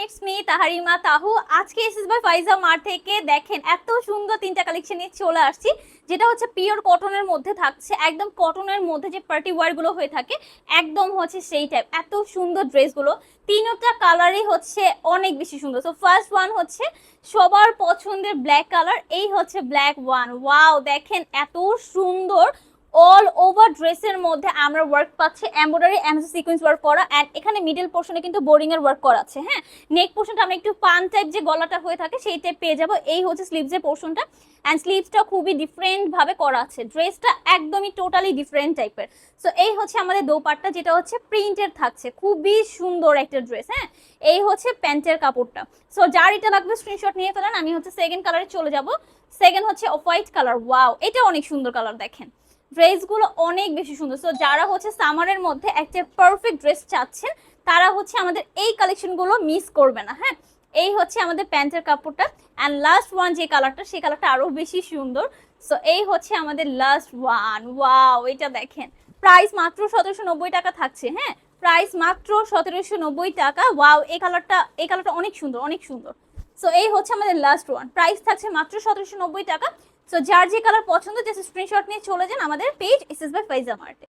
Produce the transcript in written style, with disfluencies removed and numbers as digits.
It's me তাহারিমা তাহু। আজকে SS by Faiza mart থেকে দেখেন এত সুন্দর তিনটা কালেকশন নিয়ে চলে আসছি, যেটা হচ্ছে পিওর কটনের মধ্যে থাকছে। একদম কটনের মধ্যে যে পার্টি ওয়্যার গুলো হয়ে থাকে একদম হচ্ছে সেই টাইপ। এত সুন্দর ড্রেসগুলো, তিনটা কালারই হচ্ছে অনেক বেশি সুন্দর। সো ফার্স্ট ওয়ান হচ্ছে সবার পছন্দের ব্ল্যাক কালার, এই হচ্ছে ব্ল্যাক ওয়ান। ওয়াও, দেখেন এত সুন্দর। অল ওভার ড্রেসের মধ্যে আমরা ওয়ার্ক পাচ্ছি, এমব্রয়ডারি এন্ড সিকোয়েন্স ওয়ার্ক করা, এন্ড এখানে মিডল পোর্শনে কিন্তু বোরিং এর ওয়ার্ক করা আছে। হ্যাঁ, নেক পোর্শনটা আমরা একটু পান টাইপ যে গলাটা হয়ে থাকে সেই টাইপ পেয়ে যাবো। এই হচ্ছে স্লিভসের পোর্শনটা, এন্ড স্লিভসটা খুবই ডিফারেন্ট ভাবে করা আছে। ড্রেসটা একদমই টোটালি ডিফারেন্ট টাইপের। সো এই হচ্ছে আমাদের দোপাট্টা, যেটা হচ্ছে প্রিন্টের থাকছে, খুবই সুন্দর একটা ড্রেস। হ্যাঁ, এই হচ্ছে প্যান্টের কাপড়টা। সো যার এটা লাগবে স্ক্রিনশট নিয়ে ফেলেন। আমি হচ্ছে সেকেন্ড কালারে চলে যাব। সেকেন্ড হচ্ছে অফ হোয়াইট কালার। ওয়াও, এটা অনেক সুন্দর কালার। দেখেন ড্রেসগুলো অনেক বেশি সুন্দর। সো যারা হচ্ছে সামারের মধ্যে একটা পারফেক্ট ড্রেস চাচ্ছেন তারা হচ্ছে আমাদের এই কালেকশনগুলো মিস করবে না। হ্যাঁ, এই হচ্ছে আমাদের প্যান্টের কাপড়টা, অ্যান্ড লাস্ট ওয়ান যে কালারটা, সেই কালারটা আরো বেশি সুন্দর। সো এই হচ্ছে আমাদের লাস্ট ওয়ান। ওয়াও, এটা দেখেন প্রাইস মাত্র 1790 টাকা থাকছে। হ্যাঁ, প্রাইস মাত্র 1790 টাকা। ওয়াও, এই কালারটা অনেক সুন্দর, অনেক সুন্দর। সো এই হচ্ছে আমাদের লাস্ট ওয়ান, প্রাইস থাকছে মাত্র 1790 টাকা। সো যার যে কালার পছন্দ জাস্ট স্ক্রিনশট নিয়ে চলে যান আমাদের পেজ এসএস বাই ফাইজা মার্টে।